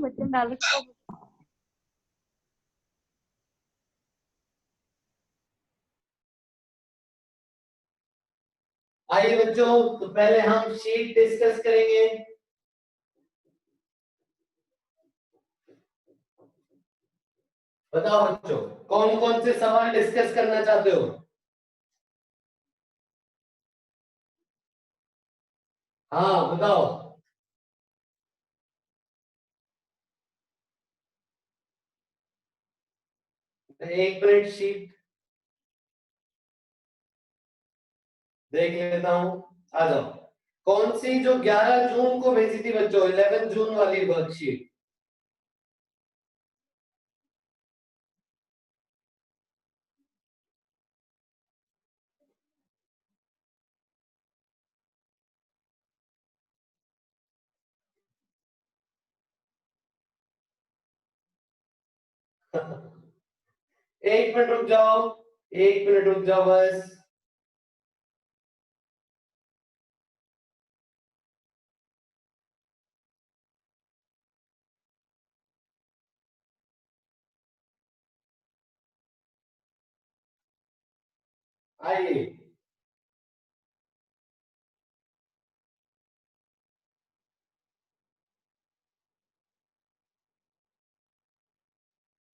बच्चन डाल आइए बच्चों, तो पहले हम शीट डिस्कस करेंगे। बताओ बच्चों, कौन कौन से सवाल डिस्कस करना चाहते हो? हाँ बताओ। 1 मिनट, शीट देख लेता हूं। आ जाओ। कौन सी जो 11 जून को भेजी थी बच्चों, 11 जून वाली वर्कशीट? एक मिनट रुक जाओ, 1 मिनट रुक जाओ बस। आइए,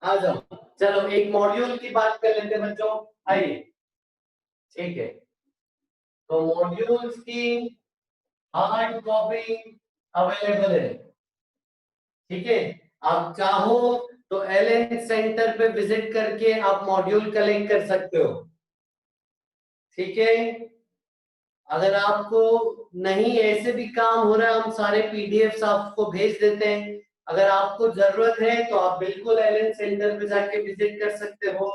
आ जाओ। चलो एक मॉड्यूल की बात कर लेते हैं बच्चों। आइए, ठीक है। तो मॉड्यूल्स की हार्ड कॉपी अवेलेबल है, ठीक है। आप चाहो तो एलएन सेंटर पे विजिट करके आप मॉड्यूल कलेक्ट कर सकते हो, ठीक है। अगर आपको नहीं, ऐसे भी काम हो रहा है, हम सारे पीडीएफ्स आपको भेज देते हैं। अगर आपको जरूरत है तो आप बिल्कुल एलएन सेंटर पे जाके विजिट कर सकते हो।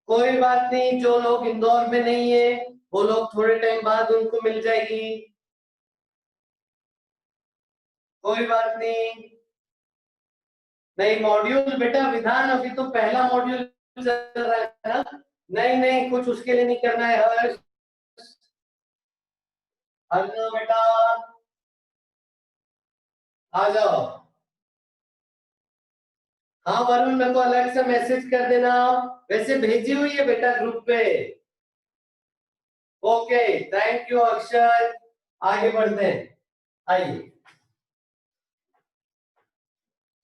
कोई बात नहीं, जो लोग इंदौर में नहीं है वो लोग थोड़े टाइम बाद उनको मिल जाएगी, कोई बात नहीं। नहीं मॉड्यूल बेटा विधान अभी तो पहला मॉड्यूल चल रहा है ना। नहीं नहीं, कुछ उसके लिए नहीं करना है हर्ष। अन्ना बेटा आ जाओ। हाँ वरुण, मेरे को अलग से मैसेज कर देना, वैसे भेजी हुई है बेटा ग्रुप पे। ओके, थैंक यू अक्षर। आगे बढ़ते हैं, आइए।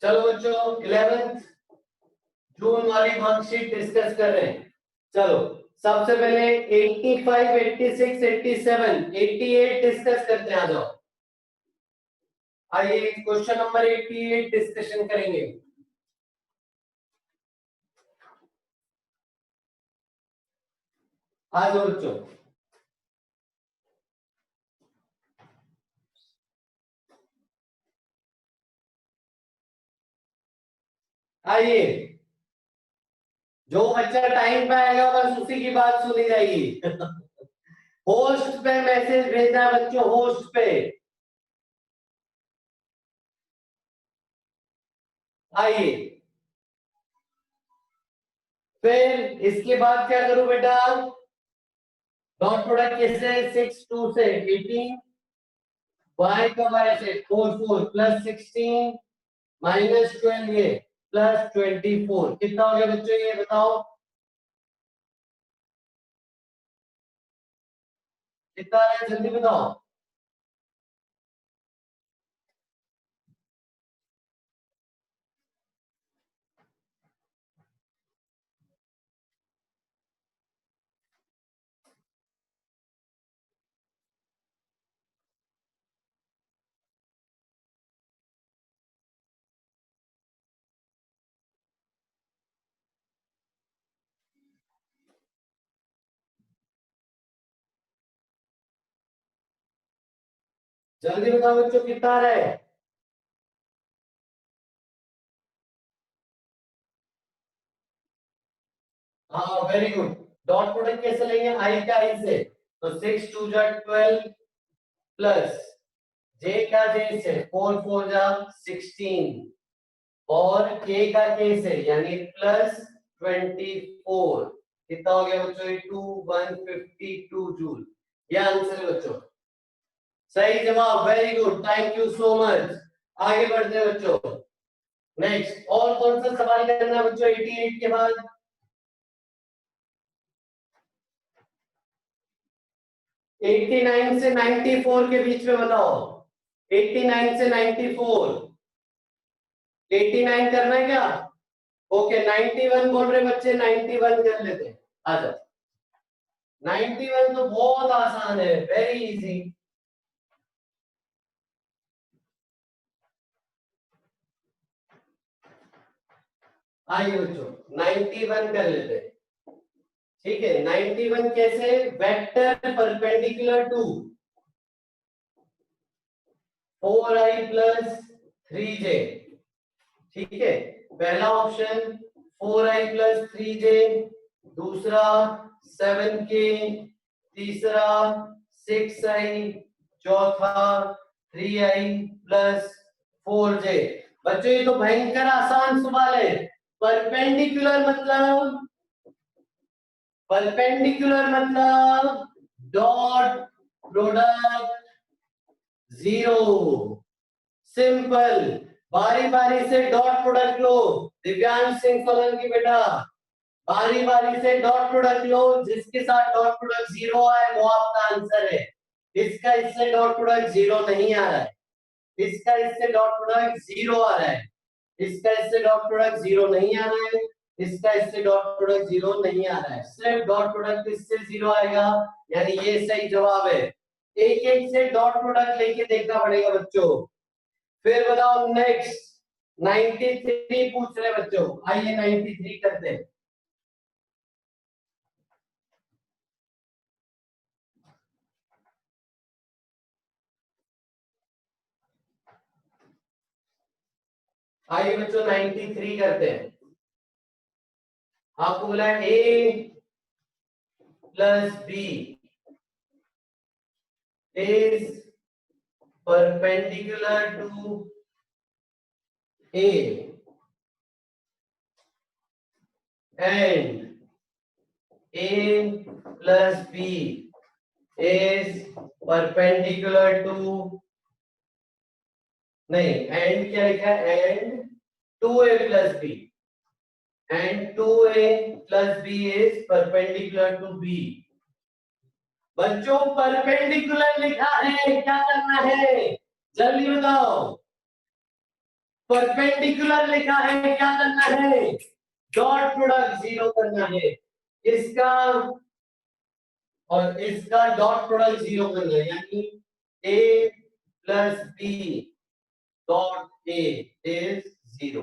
चलो बच्चों, 11 जून वाली वर्कशीट डिस्कस कर रहे हैं। चलो सबसे पहले 85, 86, 87, 88 डिस्कस करते हैं। आ जाओ, आइए क्वेश्चन नंबर 88 डिस्कशन करेंगे। आ जाओ बच्चों। आइए, जो बच्चा टाइम पे आएगा बस उसी की बात सुनी जाएगी। होस्ट पे मैसेज भेजना है बच्चों, होस्ट पे। आइए, फिर इसके बाद क्या करूं बेटा? डॉट प्रोडक्ट कैसे? 6 2 से 18, y का y से 4 4 प्लस 16 माइनस 12 ये प्लस 24, कितना हो गया बच्चों ये बताओ? कितना है जल्दी बताओ। जल्दी बताओ बच्चों, कितना आ रहा है? हाँ वेरी गुड। डॉट प्रोडक्ट कैसे लेंगे? आई का आई से, तो 6 2 जा 12 प्लस जे का जे से 4 4 जा 16 और के का के से यानी प्लस 24। कितना हो गया बच्चों? 2152 जूल। ये आंसर है बच्चों। सही जवाब, very good, thank you so much. आगे बढ़ते हैं बच्चों। नेक्स्ट और कौन सा सवाल करना है बच्चों 88 के बाद? 89 से 94 के बीच में बताओ। 89 से 94। 89 करना है क्या? ओके, 91 बोल रहे बच्चे, 91 कर लेते हैं। आ जाओ। 91 तो बहुत आसान है, वेरी इजी। आइए बच्चों 91 कर लेते हैं। ठीक है, 91 कैसे? Vector perpendicular to 4i plus 3j। ठीक है, पहला ऑप्शन 4i प्लस 3j, दूसरा 7k, तीसरा 6i, चौथा 3i प्लस 4j। बच्चों ये तो भयंकर आसान सवाल है। परपेंडिकुलर मतलब डॉट प्रोडक्ट जीरो। सिंपल, बारी बारी से डॉट प्रोडक्ट लो। दिव्यांश सिंह सोलंकी बेटा, बारी बारी से डॉट प्रोडक्ट लो, जिसके साथ डॉट प्रोडक्ट जीरो आए वो आपका आंसर है। इसका इससे डॉट प्रोडक्ट जीरो नहीं आ रहा है, इसका इससे डॉट प्रोडक्ट जीरो आ रहा है, इसका इससे डॉट प्रोडक्ट जीरो नहीं आ रहा है, इसका इससे डॉट प्रोडक्ट जीरो नहीं आ रहा है, सिर्फ डॉट प्रोडक्ट इससे जीरो आएगा, यानी ये सही जवाब है। एक एक से डॉट प्रोडक्ट लेके देखना पड़ेगा बच्चों। फिर बताओ नेक्स्ट 93 पूछ रहे बच्चों, आइए 93 करते हैं। आइए बच्चों 93 करते हैं। आपको बोला A plus B is perpendicular to A and A plus B is perpendicular to, नहीं and क्या लिखा है? and 2A plus B and 2A plus B is perpendicular to B। बच्चों परपेंडिकुलर लिखा है, क्या करना है जल्दी बताओ? परपेंडिकुलर लिखा है, क्या करना है? डॉट प्रोडक्ट जीरो करना है। इसका और इसका डॉट प्रोडक्ट जीरो करना है, यानी a plus B dot A is zero.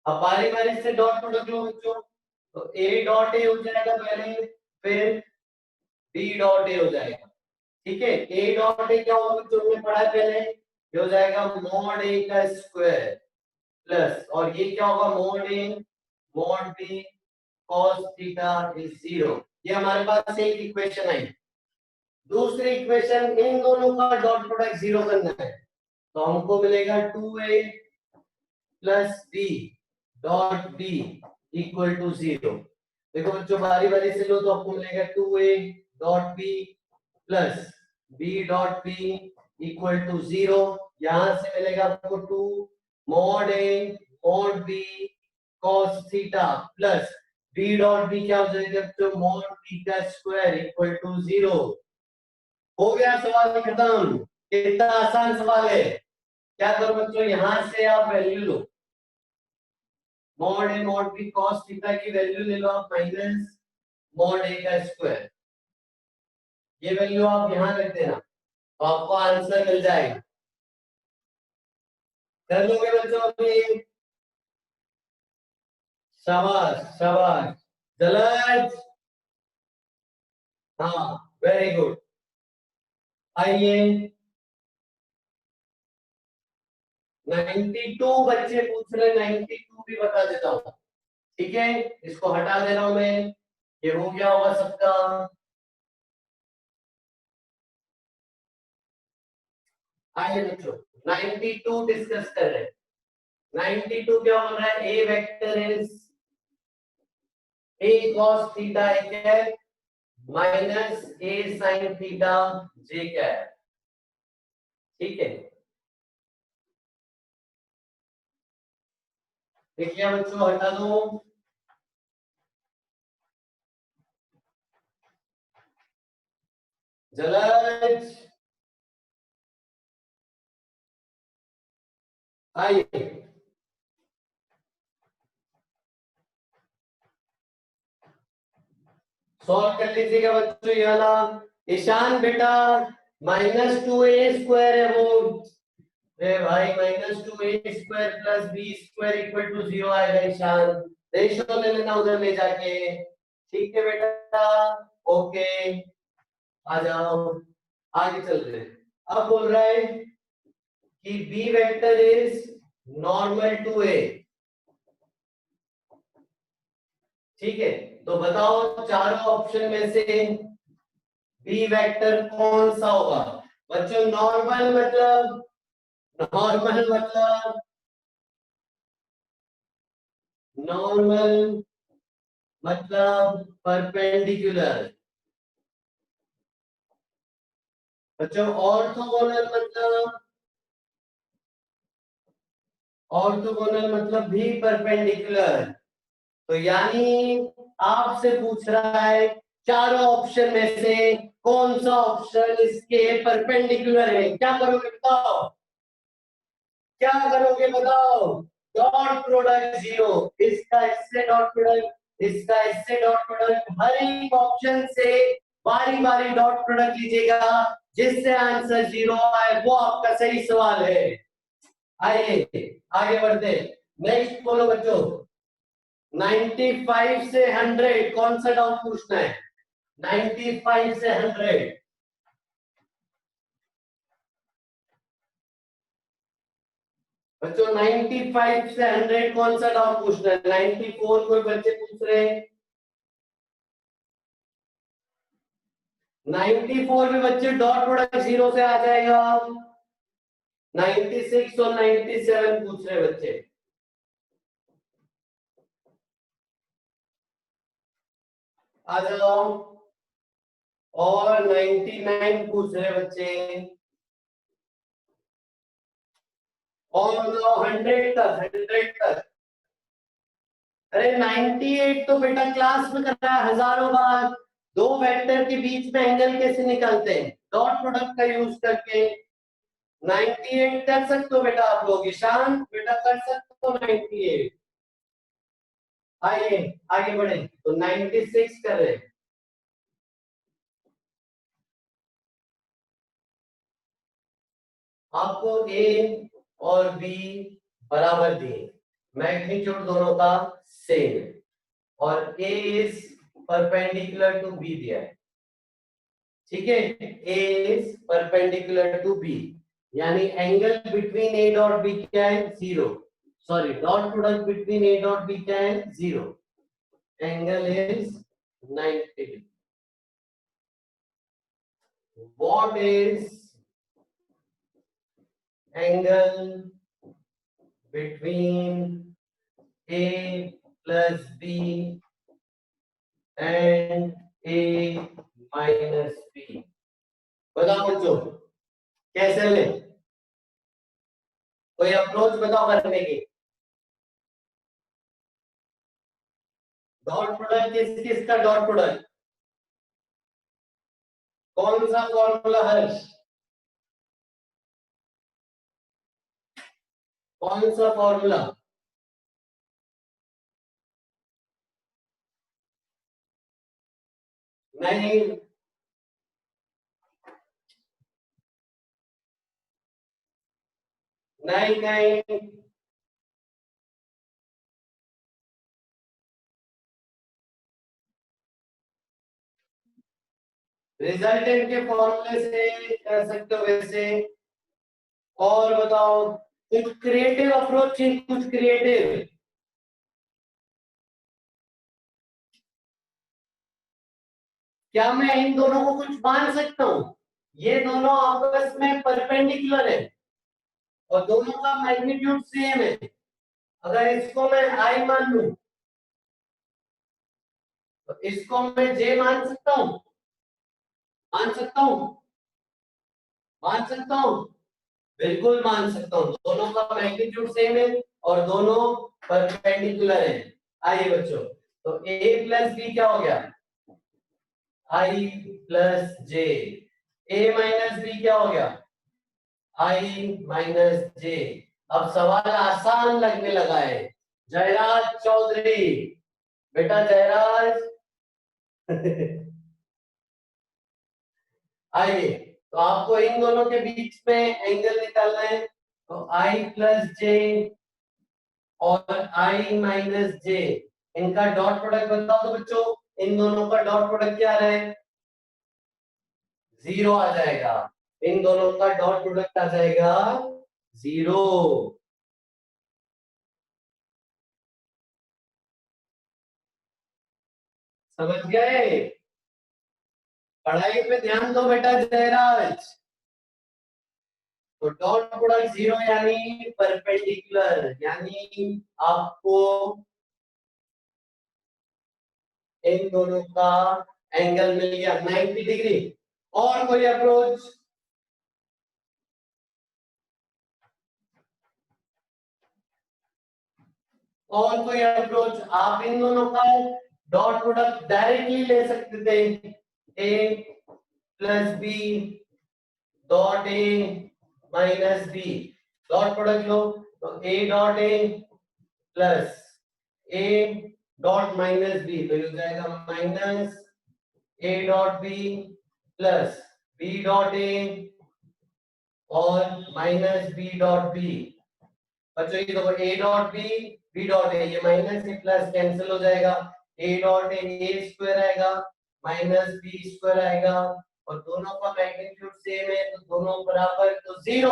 अब बारी बारी से डॉट प्रोडक्ट लो बच्चों, तो a डॉट ए हो जाएगा पहले, फिर b डॉट ए हो जाएगा। ठीक है, a डॉट ए क्या होगा बच्चों, हमने पढ़ा है पहले, ये हो जाएगा मॉड a का स्क्वायर प्लस, और ये क्या होगा mod a mod b cos theta is zero. ये हमारे पास एक इक्वेशन आई। दूसरी इक्वेशन, इन दोनों का डॉट प्रोडक्ट जीरो करना है, तो हमको मिलेगा 2a plus B dot B equal to zero. देखो बच्चों बारी बारी से लो, तो आपको मिलेगा 2a dot B plus B dot B equal to zero. यहां से मिलेगा आपको 2 mod a mod b cos theta plus b dot b क्या हो जाएगा तो मॉड b का स्क्वायर इक्वल टू जीरो। हो गया सवाल खत्म। कितना आसान सवाल है। क्या करो बच्चों, यहां से आप value low, mod a mod b cos theta की वैल्यू ले लो आप, माइनस मॉड a का स्क्वायर। ये वैल्यू आप यहां रख देना, तो आपको आंसर मिल जाएगा। कर लोगे बच्चों अभी? शाबाश शाबाश, जलज, हाँ वेरी गुड। आइए 92 बच्चे पूछ रहे, 92 भी बता देता हूँ। ठीक है, इसको हटा दे रहा हूं मैं, ये हो गया होगा सबका। आइए बच्चों 92 डिस्कस कर रहे हैं। 92 क्या बोल रहा है? A vector is A cos theta एक है minus A sin theta J cap. ठीक है, देखिए बच्चों हटा दो। जलज आइए सॉल्व कर लीजिएगा बच्चों ये वाला। ईशान बेटा -2a² है वो, ए भाई -2a² plus b² equal to 0 आएगा ईशान। रेशियो ले लेना उधर ले जाके। ठीक है बेटा, ओके आ जाओ, आगे चल रहे हैं। अब बोल रहा है कि b vector is normal to a। ठीक है, तो बताओ चारों ऑप्शन में से बी वेक्टर कौन सा होगा। बच्चों नॉर्मल मतलब, नॉर्मल मतलब, नॉर्मल मतलब परपेंडिकुलर। बच्चों ऑर्थोगोनल मतलब, ऑर्थोगोनल मतलब भी परपेंडिकुलर। तो यानी आपसे पूछ रहा है चारों ऑप्शन में से कौन सा ऑप्शन इसके परपेंडिकुलर है। क्या करोगे बताओ, क्या करोगे बताओ। डॉट प्रोडक्ट 0, इसका इससे डॉट प्रोडक्ट, इसका इससे डॉट प्रोडक्ट, हर एक ऑप्शन से बारी बारी डॉट प्रोडक्ट लीजिएगा, जिससे आंसर 0 आए वो आपका सही सवाल है। आइए आगे बढ़ते, नेक्स्ट बोलो बच्चों। 95 से 100 कौन सा डाउट पूछना है। 95 से 100 बच्चों, 95 से 100 कौन सा डाउट पूछना है। 94 कोई बच्चे पूछ रहे हैं। 94 में बच्चे डॉट प्रोडक्ट 0 से आ जाएगा। 96 और 97 पूछ रहे बच्चे। आ जाओ, और 99 पूछ रहे बच्चे, और बताओ 100 तक, 100 तक। अरे 98 तो बेटा क्लास में करता है हजारों बार। दो वेक्टर के बीच में एंगल कैसे निकालते हैं, डॉट प्रोडक्ट का यूज करके। 98 कर सकते हो बेटा आप लोग, ईशान बेटा कर सकते हो 98। आइए आगे बढ़े, तो 96 कर रहे हैं। आपको ए और बी बराबर दिए, मैग्नीट्यूड दोनों का सेम है, और A is perpendicular to B दिया है। ठीक है, A is perpendicular to B, यानी angle between A dot B क्या है, 0। Sorry, dot product between A dot B क्या है, 0। Angle is 90 degree. What is angle between A plus B and A minus B। बताओ बच्चों कैसे ले, कोई अप्रोच बताओ करने की। डॉट प्रोडक्ट किस किस का डॉट प्रोडक्ट, कौन सा फॉर्मूला हर्ष, कौन सा फॉर्मूला। नहीं नहीं नहीं, रिजल्टेंट के फॉर्मूले से कर सकते हो वैसे। और बताओ कुछ क्रिएटिव अप्रोच, कुछ क्रिएटिव। क्या मैं इन दोनों को कुछ मान सकता हूं, ये दोनों आपस में परपेंडिकुलर है और दोनों का मैग्नीट्यूड सेम है। अगर इसको मैं आई मान लूं, इसको मैं जे मान सकता हूं, मान सकता हूं, मान सकता हूं, बिल्कुल मान सकता हूं। दोनों का मैग्नीट्यूड सेम है और दोनों परपेंडिकुलर है। आइए बच्चों, तो a प्लस बी क्या हो गया, i plus J. a minus B क्या हो गया, i माइनस जे। अब सवाल आसान लगने लगा है। जयराज चौधरी, बेटा जयराज आइए, तो आपको इन दोनों के बीच में एंगल निकालना है। तो i प्लस जे और i माइनस जे, इनका डॉट प्रोडक्ट बताओ तो बच्चों, इन दोनों का डॉट प्रोडक्ट क्या आ रहा है, 0 आ जाएगा। इन दोनों का डॉट प्रोडक्ट आ जाएगा 0। समझ गए? पढ़ाई पे ध्यान दो बेटा जयराज। तो डॉट प्रोडक्ट 0 यानी परपेंडिकुलर, यानी आपको इन दोनों का एंगल मिल गया 90 डिग्री। और कोई अप्रोच, और कोई अप्रोच, आप इन दोनों का डॉट प्रोडक्ट डायरेक्टली ले सकते थे, A plus B dot A minus B, dot product लो तो A dot A plus A dot minus B, तो ये हो जाएगा minus A dot B plus B dot A और माइनस बी डॉट बी। बच्चों ये देखो A dot B B dot A, ये माइनस ए प्लस कैंसिल हो जाएगा, ए डॉट ए स्क्वायर आएगा माइनस बी स्क्वायर आएगा, और दोनों का मैग्नीट्यूड सेम है तो दोनों बराबर, तो 0,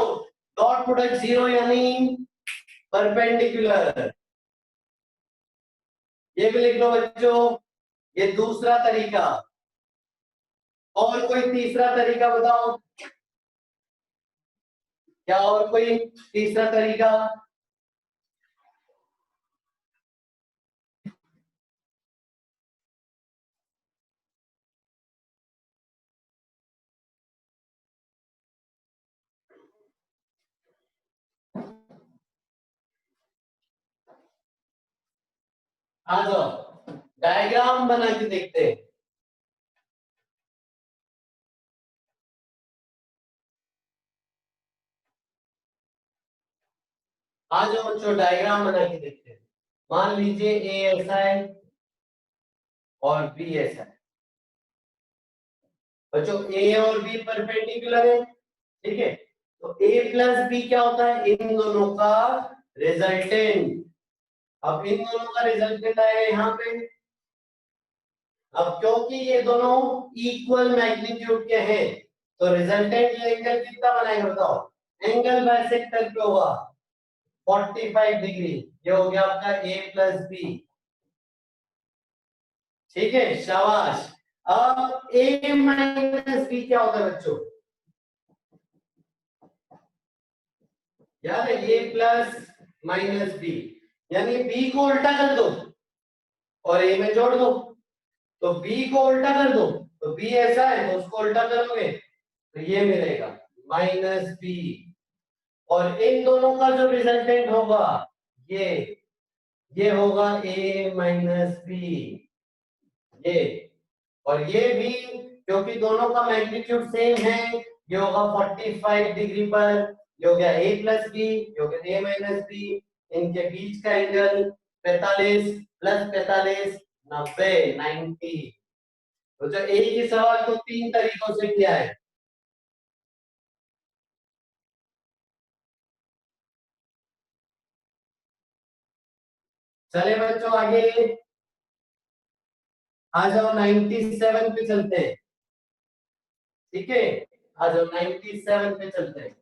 डॉट प्रोडक्ट 0 यानी परपेंडिकुलर। ये भी लिख लो बच्चों, ये दूसरा तरीका। और कोई तीसरा तरीका बताओ, क्या और कोई तीसरा तरीका? आ जाओ डायग्राम बना के देखते हैं। आ जाओ बच्चों डायग्राम बना के देखते हैं। मान लीजिए ए ऐसा है और बी ऐसा है। बच्चों ए और बी परपेंडिकुलर है, ठीक है, तो ए प्लस बी क्या होता है, इन दोनों का रिजल्टेंट। अब इन दोनों का रिजल्टेंट आएगा यहाँ पे। अब क्योंकि ये दोनों इक्वल मैग्नीट्यूड के हैं तो रिजल्टेंट ये एंगल कितना बनाएगा बताओ, एंगल बाइसेक्टर पे होगा 45 डिग्री। ये हो गया आपका ए प्लस बी, ठीक है, शाबाश। अब ए माइनस बी क्या होता है बच्चों, याद है ए प्लस माइनस बी, यानी बी को उल्टा कर दो और ए में जोड़ दो। तो बी को उल्टा कर दो, तो बी ऐसा है तो उसको उल्टा करोगे तो ये मिलेगा माइनस बी, और इन दोनों का जो रिजल्टेंट होगा ये होगा ए माइनस बी, ये, और ये भी क्योंकि दोनों का मैग्नीट्यूड सेम है ये होगा 45 डिग्री पर। ये हो गया ए प्लस बी, ये हो गया ए माइनस बी, इनके बीच का एंगल 45 प्लस 45 90 90। तो जो एक ही सवाल को तीन तरीकों से किया है। चले बच्चों आगे आ जाओ 97 पे चलते हैं, ठीक है, आ जाओ 97 पे चलते हैं।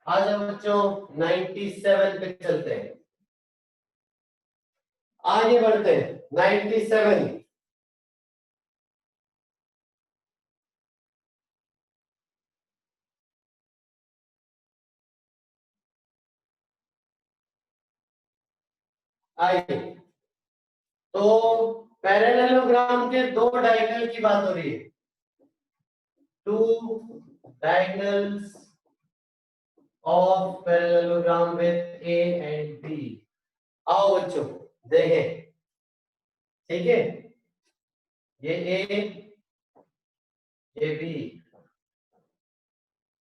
आ जाओ बच्चों 97 पे चलते हैं, आगे बढ़ते हैं 97। आइए, तो पैरेललोग्राम के दो डायगोनल की बात हो रही है, two diagonals of parallelogram with A and B. आओ बच्चों देखें, ठीक है, ये ए ये बी,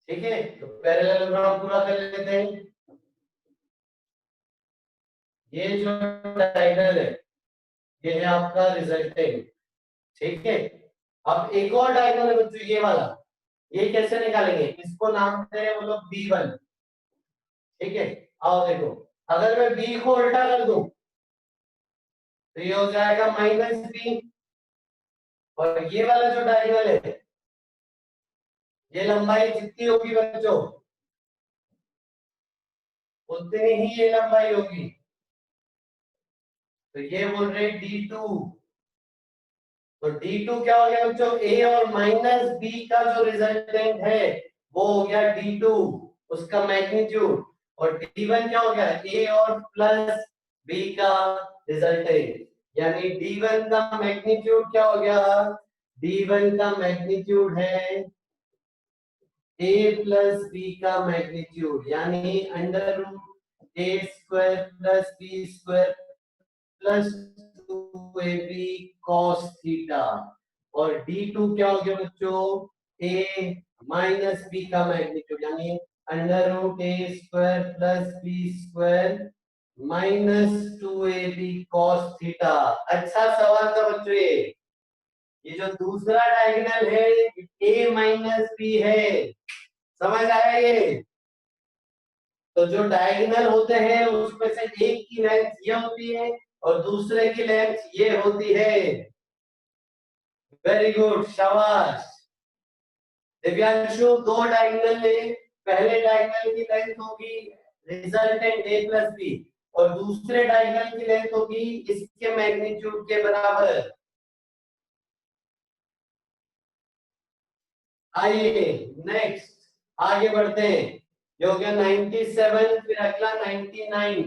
ठीक है, तो पैरेललोग्राम पूरा कर लेते हैं। ये जो डायगोनल है ये है आपका रिजल्टेंट, ठीक है। अब एक और डायगोनल है बच्चों, ये वाला, ये कैसे निकालेंगे, इसको नाम दे रहे हैं वो लोग B1, ठीक है। आओ देखो, अगर मैं B को उल्टा कर दूं तो ये हो जाएगा -B, और ये वाला जो डायगोनल है ये लंबाई जितनी होगी बच्चों उतनी ही ये लंबाई होगी, तो ये बोल रहे D2, तो D2 क्या हो गया बच्चों, A और -B का जो रिजल्टेंट है वो हो गया D2, उसका मैग्नीट्यूड, और D1 क्या हो गया, A और +B का रिजल्टेंट, यानी D1 का मैग्नीट्यूड क्या हो गया, D1 का मैग्नीट्यूड है A प्लस B का मैग्नीट्यूड, यानी √A² + B² plus 2AB cos theta, और D2 क्या हो गया बच्चों, A माइनस B का मैग्नीट्यूड, यानी √A² + B² -2AB cos theta. अच्छा सवाल था बच्चों, ये जो दूसरा डायगोनल है A - B है, समझ आया ये। तो जो डायगोनल होते हैं उसमें से एक की लेंथ ये होती है और दूसरे की लेंथ ये होती है। वेरी गुड, शाबाश दिव्यांशु। दो डायगोनल है, पहले डायगोनल की लेंथ होगी रिजल्टेंट A+B और दूसरे डायगोनल की लेंथ होगी इसके मैग्नीट्यूड के बराबर। आइए नेक्स्ट आगे बढ़ते हैं, ये हो गया 97, फिर अगला 99।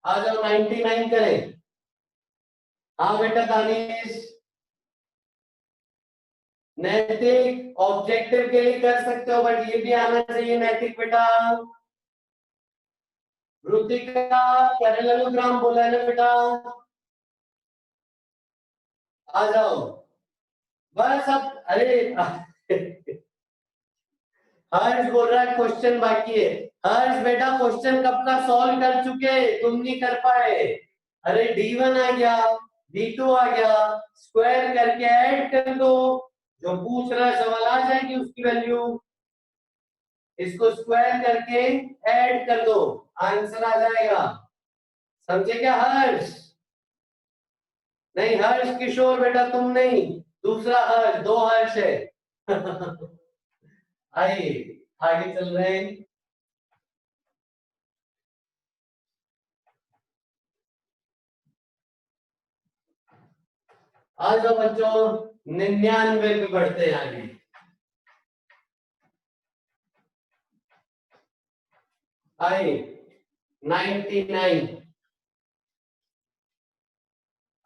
आ जाओ 99 करें। हाँ बेटा दानिश, नैतिक ऑब्जेक्टिव के लिए कर सकते हो बट ये भी आना चाहिए नैतिक बेटा। ऋतिका पैरेललोग्राम बोला है ना बेटा, आ जाओ बस अब। अरे हर्ष बोल रहा है क्वेश्चन बाकी है। हर्ष बेटा क्वेश्चन कब का सॉल्व कर चुके, तुम नहीं कर पाए। अरे D1 आ गया, D2 आ गया, स्क्वायर करके ऐड कर दो, जो पूछ रहा है सवाल आ जाएगी उसकी वैल्यू, इसको स्क्वायर करके ऐड कर दो, आंसर आ जाएगा। समझे क्या हर्ष? नहीं हर्ष किशोर बेटा तुम नहीं, दूसरा हर्ष, दो हर्ष है। आइए आगे चल रहे हैं। आ जाओ बच्चों 99 पे बढ़ते हैं आगे। आइए 99,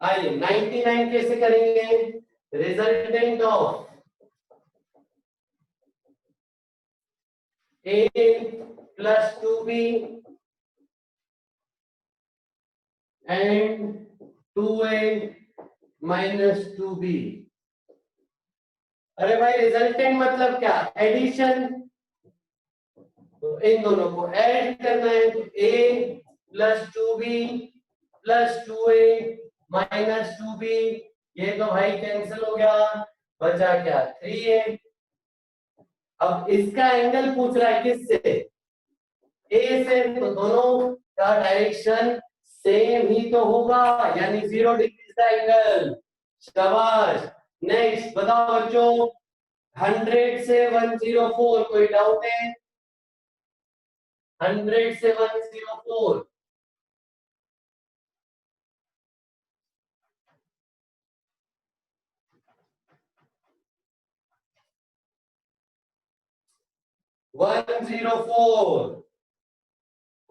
आइए 99 कैसे करेंगे, resultant of A + 2B and 2A - 2B। अरे भाई रिजल्टेंट मतलब क्या, एडिशन, तो इन दोनों को ऐड करना है, तो A + 2B + 2A - 2B, ये तो भाई कैंसिल हो गया, बचा क्या 3A। अब इसका एंगल पूछ रहा है किससे, ए से, तो दोनों का डायरेक्शन सेम ही तो होगा, यानी 0 डिग्री का एंगल। शाबाश। नेक्स्ट बताओ बच्चों, 100 से 104 कोई डाउट है, 100 से 104। 104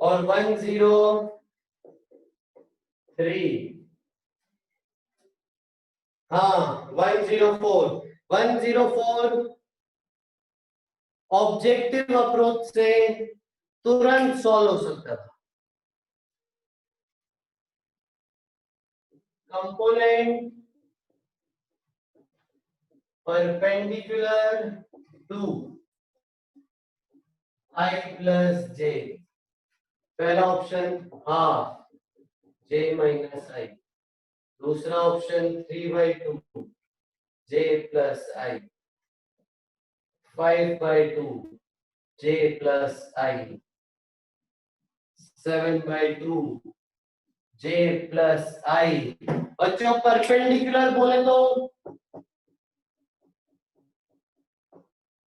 और 103। हाँ 104 ऑब्जेक्टिव अप्रोच से तुरंत सॉल्व हो सकता था। Component perpendicular to I plus J, पहला option half j minus I, दूसरा option 3/2 j plus I, 5/2 j plus I, 7/2 j plus I. बच्चों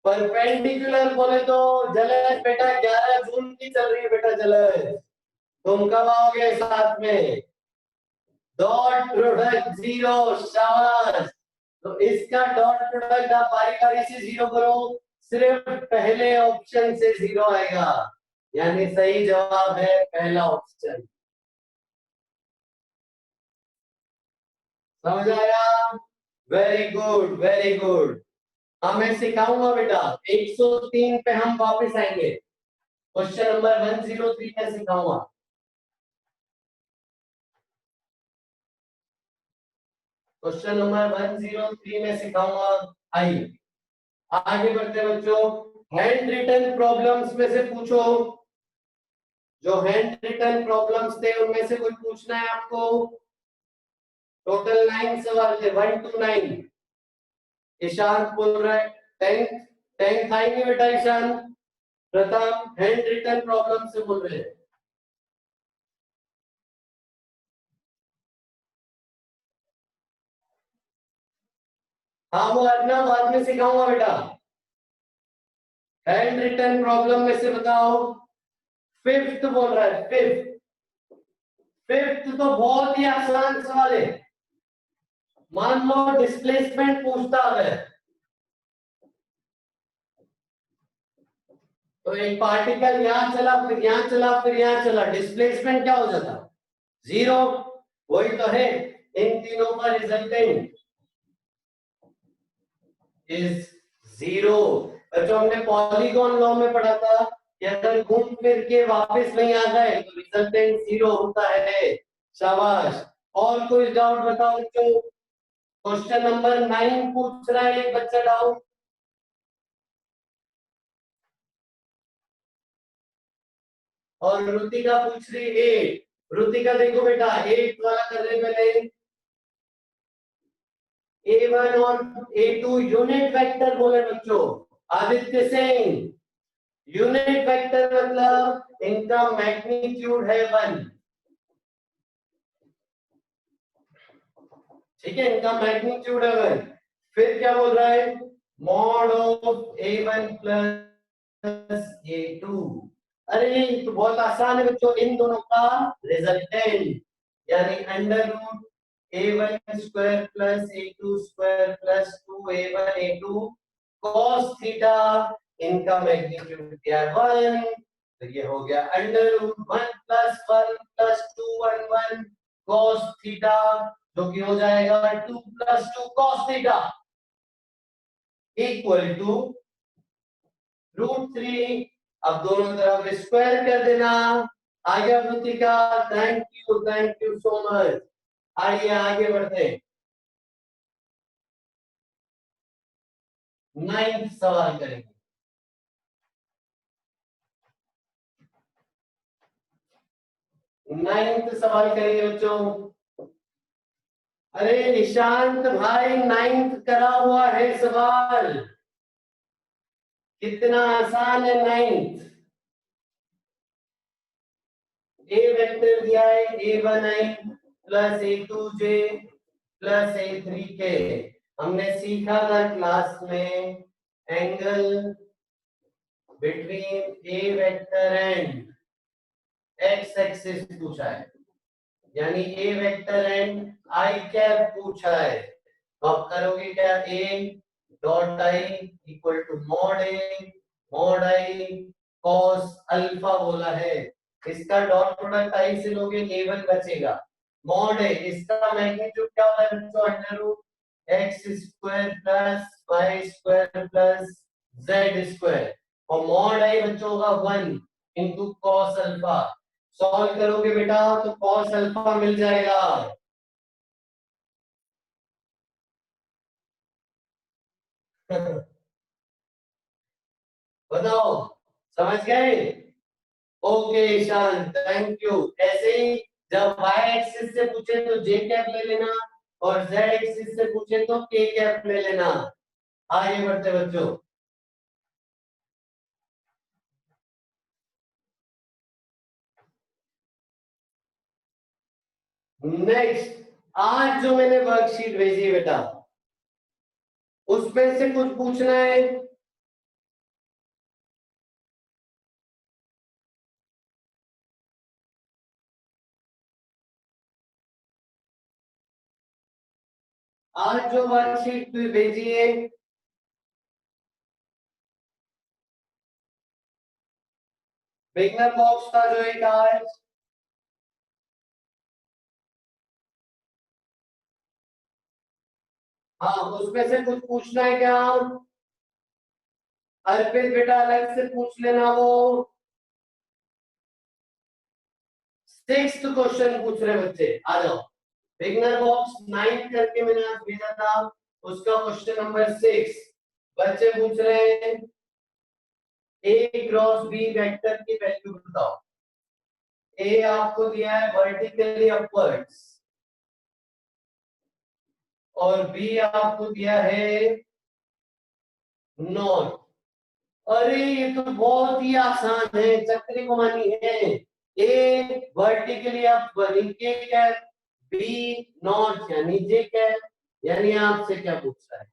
परपेंडिकुलर बोले तो जलज बेटा 11 जून की चल रही है बेटा जलज, तुम कब आओगे साथ में? डॉट प्रोडक्ट 0, शाबाश। तो इसका डॉट प्रोडक्ट आप बारी बारी से 0 करो, सिर्फ पहले ऑप्शन से 0 आएगा, यानी सही जवाब है पहला ऑप्शन। समझ आया? Very good very good. हाँ मैं सिखाऊंगा बेटा, 103 पे हम वापस आएंगे, क्वेश्चन नंबर 103 में सिखाऊंगा। क्वेश्चन नंबर 103 में सिखाऊंगा। आइए आगे बढ़ते हैं बच्चों। हैंड रिटन प्रॉब्लम्स में से पूछो, जो हैंड रिटन प्रॉब्लम्स थे उनमें से कोई पूछना है आपको? टोटल 9 सवाल थे, 1 to 9। ईशान बोल रहा है 10 आएंगे बेटा। ईशान प्रथम हैंड रिटन प्रॉब्लम से बोल रहे हैं। हाँ वो अर्नब बाद में सिखाऊंगा बेटा। हैंड रिटन प्रॉब्लम में से बताओ, फिफ्थ बोल रहा है, फिफ्थ तो बहुत ही आसान सवाल है। मान लो डिस्प्लेसमेंट पूछता है, तो एक पार्टिकल यहां चला फिर यहां चला फिर यहां चला, डिस्प्लेसमेंट क्या हो जाता? 0। वही तो है, इन तीनों का रिजल्टेंट इज 0। बच्चों हमने पॉलीगॉन लॉ में पढ़ा था कि अगर घूम फिर के वापस नहीं आ जाए तो रिजल्टेंट 0 होता है। शाबाश। और कोई डाउट बताओ बच्चों? क्वेश्चन नंबर 9 पूछ रहा है एक बच्चा डाउट। और रुतिका पूछ रही 8। रुतिका देखो बेटा 8 वाला कर रहे पहले। A1 और A2 यूनिट वेक्टर बोले बच्चों। आदित्य सिंह यूनिट वेक्टर मतलब इनका मैग्नीट्यूड है 1। ठीक है, इनका मैग्नीट्यूड है 1। फिर क्या बोल रहा है? Mod of A1 plus A2। अरे ये तो बहुत आसान है बच्चों, इन दोनों का रिजल्टेंट यानी under root A1 square plus A2 square plus 2A1 A2 cos theta, इनका मैग्नीट्यूड क्या है 1। तो ये हो गया under root 1 plus 1 plus 2 1 1 cos theta, जो कि हो जाएगा 2 plus 2 cos theta equal to √3। अब दोनों तरफ स्क्वायर कर देना। आ गया Kritika, thank you so much. आइए आगे बढ़ते हैं, 9th सवाल करेंगे। 9th सवाल करेंगे बच्चों। अरे निशांत भाई 9th करा हुआ है सवाल, कितना आसान है 9th। ए वेक्टर दिया है A1i plus A2j plus A3k। हमने सीखा था क्लास में angle between A vector and X axis पूछा है, यानी A vector and I cap पूछा है। तो आप करोगे क्या? A dot I equal to mod A mod I cos alpha बोला है, इसका डॉट प्रोडक्ट आई से लोगे a1 बचेगा। मॉड है इसका मैग्नीट्यूड क्या होता है बच्चों, under root X square plus Y square plus Z square, और मॉड आई बच्चों होगा 1 इंटू कॉस अल्फा। सॉल्व करोगे बेटा तो कॉस अल्फा मिल जाएगा। बताओ समझ गए? Okay Ishan thank you. ऐसे ही जब y एक्सिस से पूछे तो j कैप ले लेना, और z एक्सिस से पूछे तो k कैप ले लेना। आगे बढ़ते बच्चों। नेक्स्ट, आज जो मैंने वर्कशीट भेजी है बेटा, उसमें से कुछ पूछना है। आज जो वर्कशीट भेजी है, बिगनर बॉक्स का जो एक आज, हाँ उसमें से कुछ पूछना है क्या? अर्पित बेटा अलग से पूछ लेना। वो 6th क्वेश्चन पूछ रहे बच्चे, आ जाओ। बिगनर बॉक्स 9 करके मैंने आज भेजा था, उसका क्वेश्चन नंबर 6। बच्चे पूछ रहे हैं ए क्रॉस बी वेक्टर की वैल्यू बताओ। ए आपको दिया है वर्टिकली अपवर्ड्स, और बी आपको दिया है नॉर्थ। अरे ये तो बहुत ही आसान है, चक्री घुमानी है। ए वर्टिकली अपवर्ड, इनके क्या, बी नॉर्थ या नीचे क्या, यानी आपसे क्या पूछ रहा है,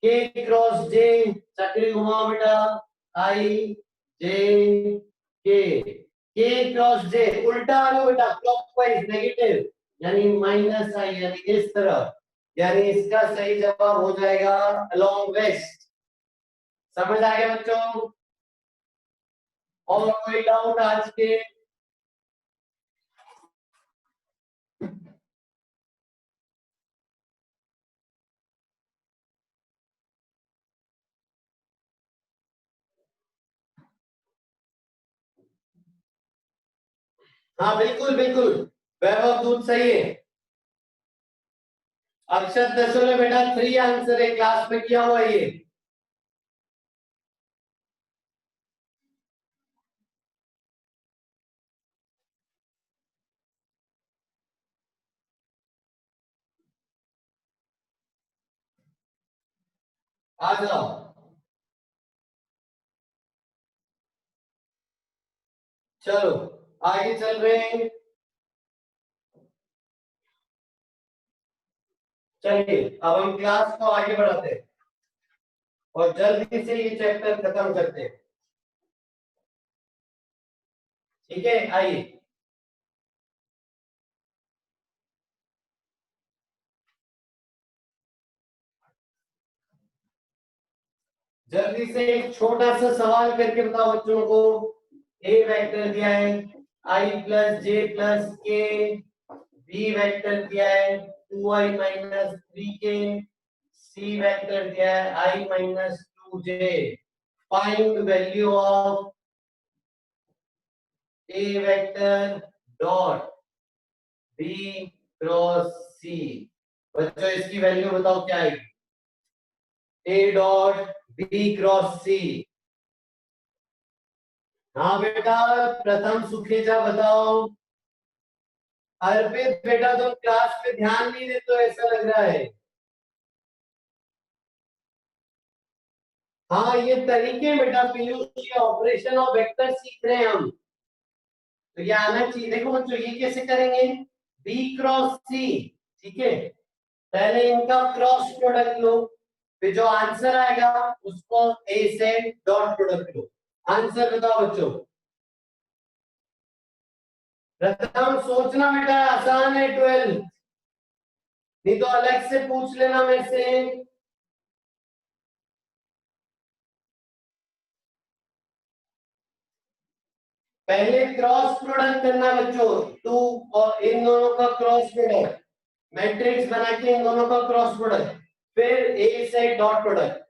के क्रॉस जे, चक्री घुमाओ बेटा, आई जे के क्रॉस जे, उल्टा आ लो बेटा, क्लॉकवाइज नेगेटिव, यानी माइनस आई, यानी इस तरफ, यानी इसका सही जवाब हो जाएगा अलोंग वेस्ट। समझ आ गया बच्चों? और कोई डाउट आज के? हाँ बिल्कुल बिल्कुल, वैभव दूध सही है। अक्षत दसोले बेटा 3 आंसर है, क्लास में किया हुआ ये। आ जाओ, चलो आगे चल रहे हैं। चलिए अब हम क्लास को आगे बढ़ाते हैं और जल्दी से ये चैप्टर खत्म करते हैं। ठीक है, आइए। जल्दी से एक छोटा सा सवाल करके बताओ बच्चों को। ए वेक्टर दिया है I plus J plus K, B vector दिया है 2i minus 3k, C vector दिया है I minus 2j। Find value of A vector dot B cross C. बच्चों इसकी वैल्यू बताओ क्या आएगी? A dot B cross C. हाँ बेटा, प्रथम सुखेजा बताओ। अर्पित बेटा तुम क्लास पे ध्यान नहीं देते तो ऐसा लग रहा है। हाँ ये तरीके बेटा, पीयूष ये ऑपरेशन ऑफ वेक्टर सीख रहे हैं हम, तो ये आना चाहिए। देखो बच्चों ये कैसे करेंगे, बी क्रॉस सी, ठीक है, पहले इनका क्रॉस प्रोडक्ट लो, फिर जो आंसर आएगा उसको ए से डॉट प्रोडक्ट लो। आंसर बताओ बच्चों। प्रथम सोचना बेटा, आसान है 12, नहीं तो अलग से पूछ लेना मेरे से। पहले क्रॉस प्रोडक्ट करना बच्चों, टू और इन दोनों का क्रॉस प्रोडक्ट, मैट्रिक्स बना के इन दोनों का क्रॉस प्रोडक्ट, फिर ए से डॉट प्रोडक्ट।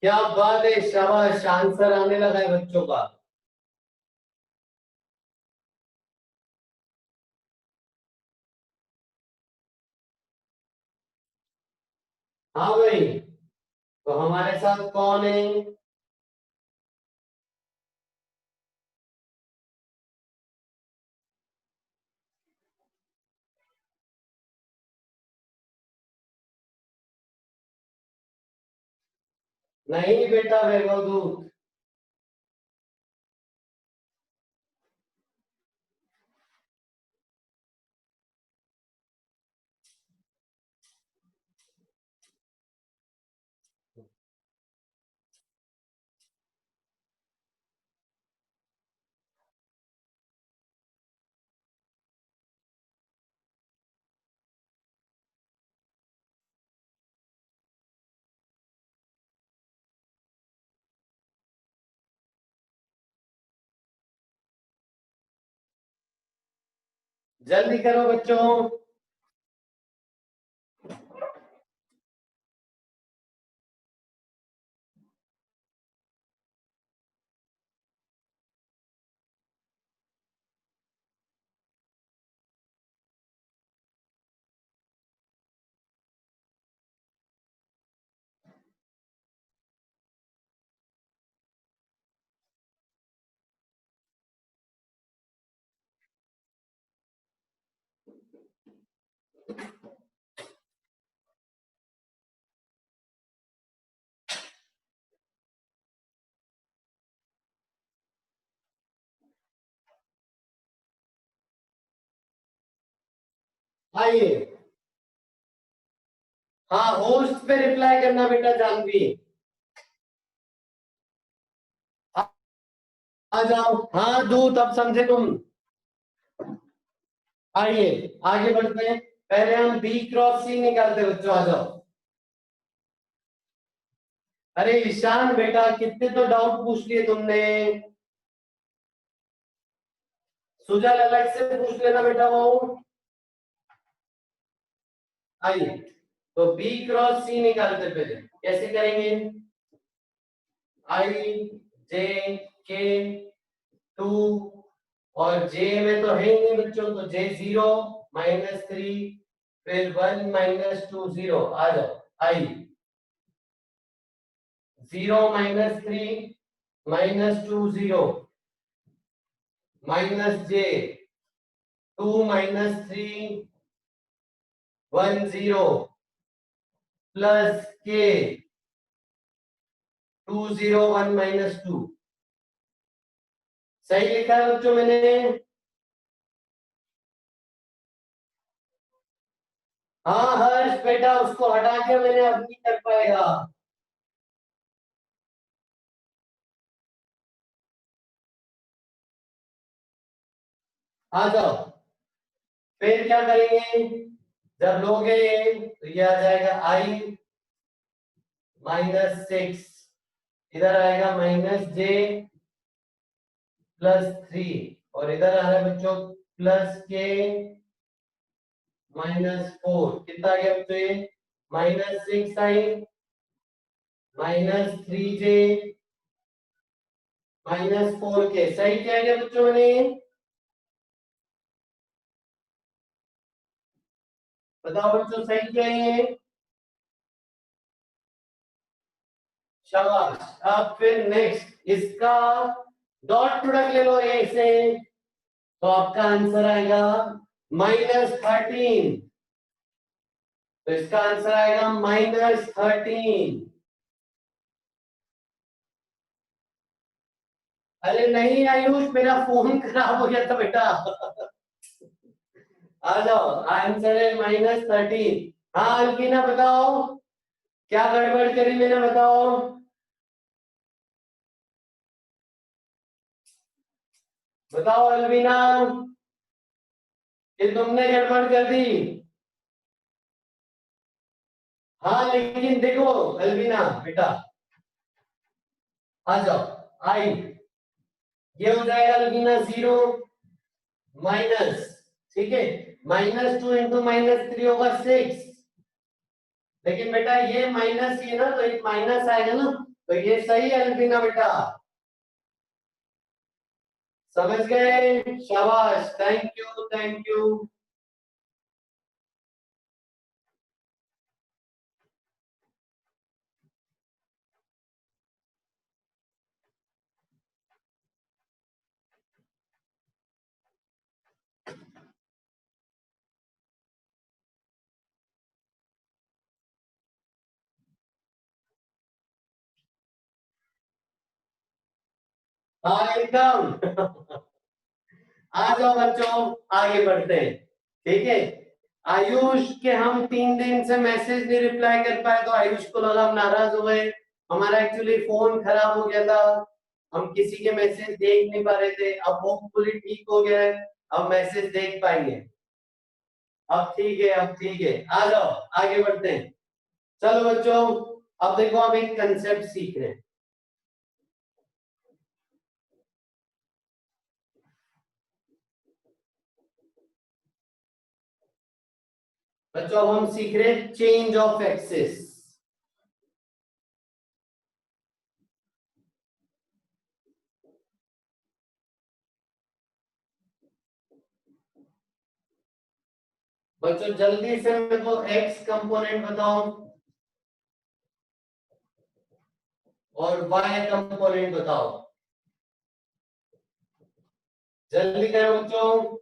क्या बात है, शाबाश, आंसर आने लगा है बच्चों का। हाँ भाई, तो हमारे साथ कौन है? नहीं बेटा वैभव दूत। जल्दी करो बच्चों। आइए, हाँ होस्ट पे रिप्लाई करना बेटा जानवी। आ आ जाओ, हाँ दूत, अब समझे तुम। आइए आगे बढ़ते हैं, पहले हम बी क्रॉस सी निकालते हैं बच्चों, आ जाओ। अरे ईशान बेटा, कितने तो डाउट पूछ लिए तुमने। सुजल अलग से पूछ लेना बेटा वो। आइए, तो बी क्रॉस सी निकालते पहले, कैसे करेंगे? आई जे के टू, और जे में तो है ही नहीं बच्चों, तो जे जीरो माइनस थ्री, फिर वन माइनस टू जीरो, आ जाओ। I zero minus three minus two zero, minus J two minus three one zero, plus K two zero one minus two. सही लिखा है बच्चों मैंने? हाँ हर्ष बेटा, उसको हटा के मैंने अब नहीं कर पाएगा। आ जाओ, फिर क्या करेंगे? जब लोगे ये, तो ये आ जाएगा आई माइनस सिक्स, इधर आएगा माइनस जे प्लस थ्री, और इधर आ रहा है बच्चों प्लस के माइनस फोर। कितना आ गया बच्चों ये? माइनस सिक्स आई माइनस थ्री जे माइनस फोर के। सही क्या गया बच्चों मैंने? बताओ बच्चों, सही क्या है ये? शाबाश। अब फिर नेक्स्ट इसका डॉट प्रोडक्ट ले लो ए से, तो आपका आंसर आएगा -13, तो इसका आंसर आएगा -13। अरे नहीं आयुष, मेरा फोन खराब हो गया था बेटा। आ जाओ, आंसर है -13। हाँ अल्पीना बताओ, क्या गड़बड़ करी मैंने, बताओ। बताओ अल्पीना, ये तुमने गड़बड़ कर दी। हाँ लेकिन देखो अल्पीना बेटा, आ जाओ, आई, ये हो जाएगा अल्पीना 0 माइनस, ठीक है, -2 इंटू -3 होगा 6। लेकिन बेटा ये माइनस, ये ना, तो एक माइनस आएगा ना, तो ये सही है अल्पीना बेटा, समझ गए, शाबाश, थैंक यू थैंक यू। हाँ एकदम। आ जाओ बच्चों, आगे बढ़ते हैं, ठीक है। आयुष के हम 3 दिन से मैसेज नहीं रिप्लाई कर पाए, तो आयुष को लगा हम नाराज हो गए। हमारा एक्चुअली फोन खराब हो गया था, हम किसी के मैसेज देख नहीं पा रहे थे। अब होपफुली ठीक हो गया है, अब मैसेज देख पाएंगे। अब ठीक है, अब ठीक है, आ जाओ आगे बढ़ते हैं। चलो बच्चों, अब देखो, हम एक कंसेप्ट सीख रहे हैं। बच्चों अब हम सीख रहे हैं चेंज ऑफ एक्सिस। बच्चों जल्दी से मेरे को एक्स कंपोनेंट बताओ और वाई कंपोनेंट बताओ, जल्दी करो बच्चों।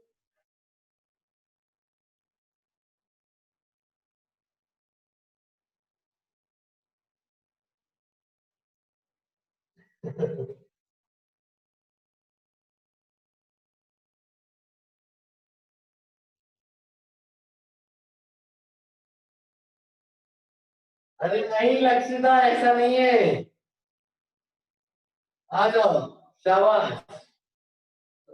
अरे नहीं लक्षिता, ऐसा नहीं है, आ जाओ, शाबाश।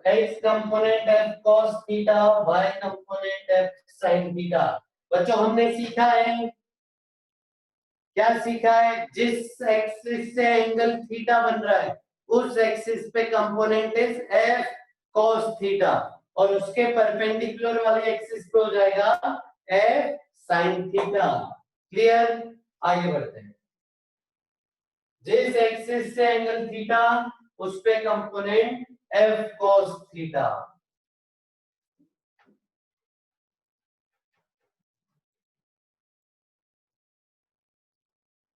X component F cos theta, Y component F sine theta. बच्चों हमने सीखा है, क्या सीखा है, जिस एक्सिस से एंगल थीटा बन रहा है उस एक्सिस पे component is F cos theta, और उसके परपेंडिकुलर वाले एक्सिस पे हो जाएगा एफ साइन थीटा। क्लियर, आगे बढ़ते हैं। जिस एक्सिस से एंगल थीटा, उस पे कंपोनेंट एफ कॉस थीटा।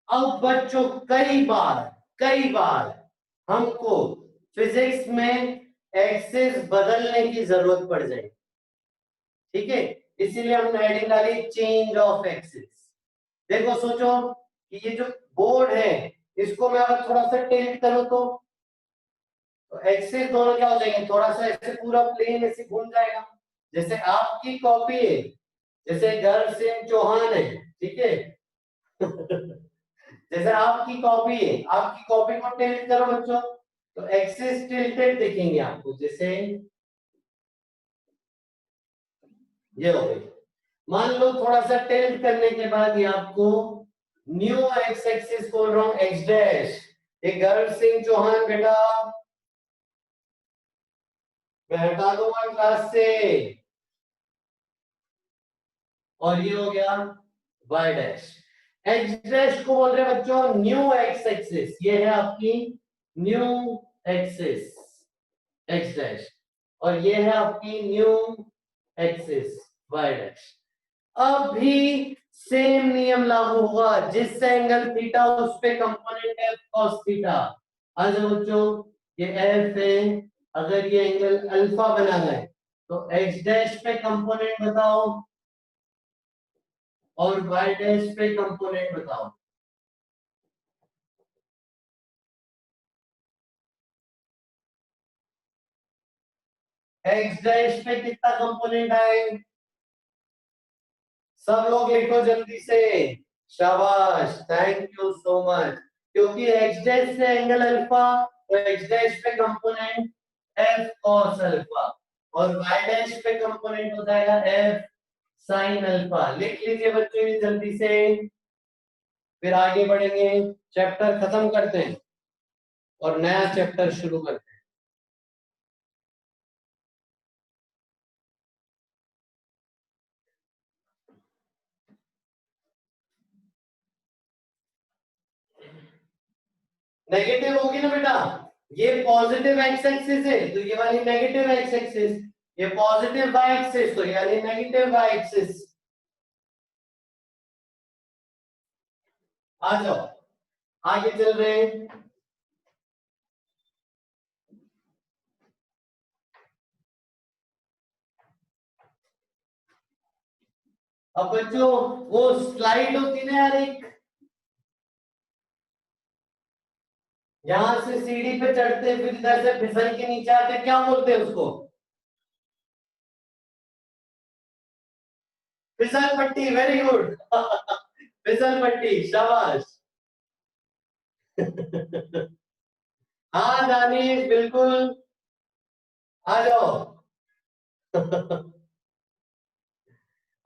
अब बच्चों कई बार हमको फिजिक्स में एक्सिस बदलने की जरूरत पड़ जाएगी, ठीक है, इसीलिए हमने हेडिंग डाली चेंज ऑफ एक्सिस। देखो सोचो कि ये जो बोर्ड है, इसको मैं अगर थोड़ा सा टिल्ट करूं तो एक्सिस दोनों क्या हो जाएंगे, थोड़ा सा ऐसे पूरा प्लेन ऐसे घूम जाएगा। जैसे आपकी कॉपी है, जैसे घर से चौहान है, ठीक है। जैसे आपकी कॉपी है, आपकी कॉपी को टिल्ट करो बच्चों, तो एक्सिस टिल्टेड दिखेंगे आपको, जैसे ये हो गई। मान लो थोड़ा सा टिल्ट करने के बाद ये आपको न्यू एक्स एक्सिस बोल रहा हूं, एक्स डैश, ये गर्व सिंह चौहान बेटा, मैं हटा दूंगा क्लास से, और ये हो गया वाई डैश। एक्स डैश को बोल रहे हैं बच्चों न्यू एक्स एक्सिस, ये है आपकी न्यू एक्सिस एक्स डैश, और ये है आपकी न्यू एक्सिस वाई डैश। अब भी सेम नियम लागू होगा, जिससे एंगल थीटा उस पे कंपोनेंट एफ कॉस थीटा। आज बच्चों ये एफ है, अगर ये एंगल अल्फा बना है तो x डैश पे कंपोनेंट बताओ और y डैश पे कंपोनेंट बताओ। x डैश पे कितना कंपोनेंट है? सब लोग लिखो जल्दी से। शाबाश, थैंक यू सो मच। क्योंकि x डैश से एंगल अल्फा, तो x डैश पे कंपोनेंट f cos अल्फा और y डैश पे कंपोनेंट हो जाएगा f sin अल्फा। लिख लीजिए बच्चों ये जल्दी से, फिर आगे बढ़ेंगे, चैप्टर खत्म करते हैं और नया चैप्टर शुरू करते हैं। नेगेटिव होगी ना बेटा, ये पॉजिटिव एक्स एक्सिस है तो ये वाली नेगेटिव एक्स एक्सिस, ये पॉजिटिव वाई एक्सिस तो यानी नेगेटिव वाई एक्सिस। आ जाओ आगे चल रहे हैं। अब बच्चों वो स्लाइड होती ना यार, एक यहां से सीढ़ी पे चढ़ते फिर इधर से फिसल के नीचे आते, क्या बोलते हैं उसको? फिसल पट्टी। वेरी गुड फिसल पट्टी, शाबाश हाँ दानिश बिल्कुल, आ जाओ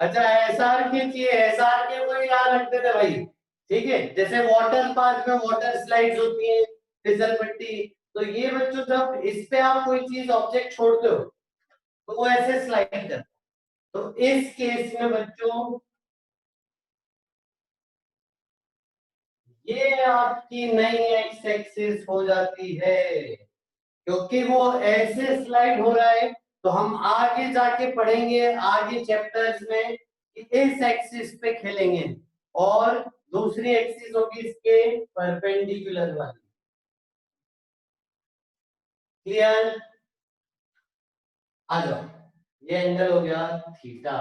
अच्छा एसआर के चाहिए, एसआर के को याद रखते थे भाई, ठीक है? जैसे वाटर पार्क में वाटर स्लाइड्स होती है, फिसल पट्टी, तो ये बच्चों जब इस पे आप कोई चीज ऑब्जेक्ट छोड़ते हो तो वो ऐसे स्लाइड करता है। तो इस केस में बच्चों ये आपकी नई एक्स एक्सिस हो जाती है, क्योंकि वो ऐसे स्लाइड हो रहा है। तो हम आगे जाके पढ़ेंगे आगे चैप्टर्स में कि इस एक्सिस पे खेलेंगे और दूसरी एक्सिस होगी इसके परपेंडिकुलर वाली। क्लियर? आ जाओ, ये एंगल हो गया थीटा,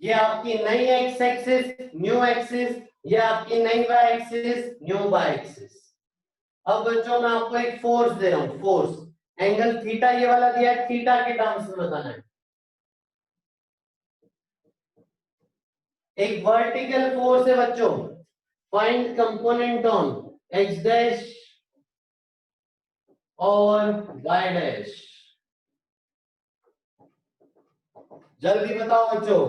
ये आपकी नई एक्स एक्सिस न्यू एक्सिस, ये आपकी नई Y axis new Y axis. अब बच्चों मैं आपको एक फोर्स दे रहा हूं, फोर्स एंगल थीटा ये वाला दिया है, थीटा के टर्म्स में बताना है। एक वर्टिकल फोर्स है बच्चों, find component on x dash और वाई डैश। जल्दी बताओ बच्चों।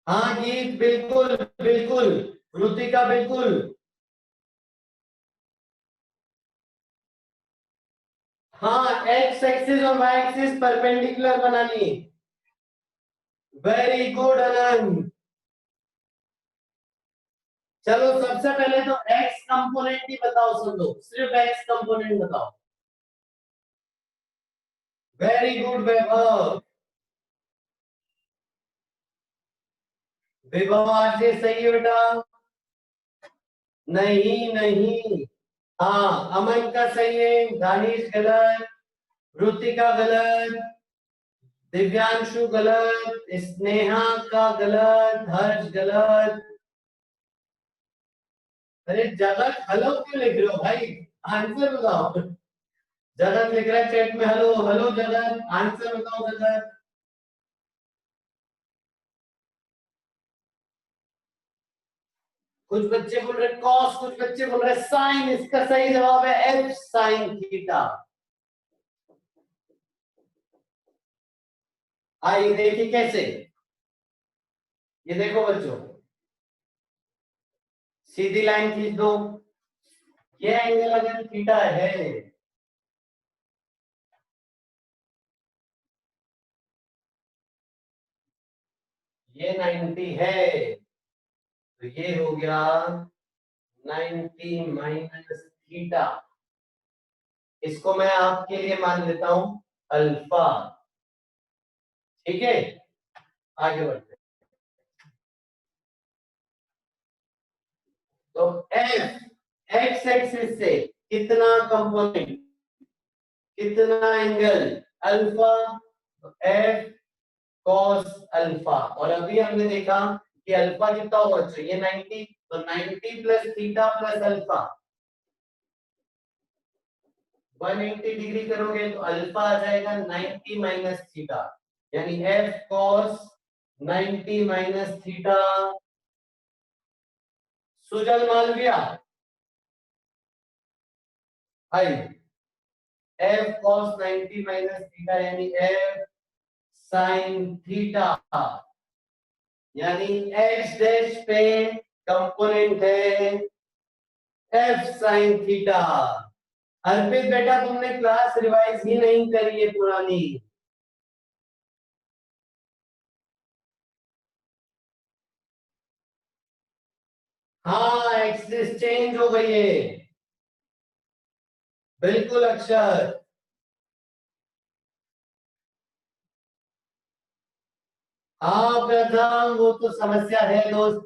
हाँ गीत बिल्कुल बिल्कुल, रुतिका बिल्कुल। हाँ एक्स एक्सिस और वाई एक्सिस परपेंडिकुलर बनानी है। वेरी गुड अनंत। चलो सबसे पहले तो एक्स कंपोनेंट ही बताओ सब लोग, सिर्फ एक्स कंपोनेंट बताओ। वेरी गुड वैभव, विभव आज ये सही है बेटा। नहीं नहीं, हाँ अमन का सही है, दानिश गलत, रुतिका गलत, दिव्यांशु गलत, स्नेहा का गलत, हर्ष गलत। अरे जगत हेलो क्यों लिख रहे हो भाई, आंसर बताओ। जगत लिख रहा है चैट में हेलो हेलो जगत, आंसर बताओ जगत। कुछ बच्चे बोल रहे कॉस, कुछ बच्चे बोल रहे साइन, इसका सही जवाब है एफ साइन थीटा। आइए देखिए कैसे, ये देखो बच्चों, सीधी लाइन खींच दो, ये एंगल अगर थीटा है, ये 90 है, तो ये हो गया 90 माइनस थीटा। इसको मैं आपके लिए मान लेता हूं अल्फा, ठीक है? आगे बढ़ते हैं। तो एफ एक्स एक्सिस से कितना कंपोनेंट, कितना angle alpha, F cos alpha. और अभी हमने देखा कि अल्फा कितना होगा चाहिए 90, तो 90 plus theta plus alpha 180 degree करोगे तो अल्फा आ जाएगा 90 माइनस थीटा, यानी F cos 90 minus theta. Sujal Malviya आई एफ कॉस 90 माइनस थीटा यानी एफ साइन थीटा, यानी एक्स डैश पे कंपोनेंट है एफ साइन थीटा। अर्पित बेटा तुमने क्लास रिवाइज ही नहीं करी है पुरानी। हाँ एक्सिस चेंज हो गई है, बिल्कुल अक्षर। हाँ प्रथम वो तो समस्या है दोस्त।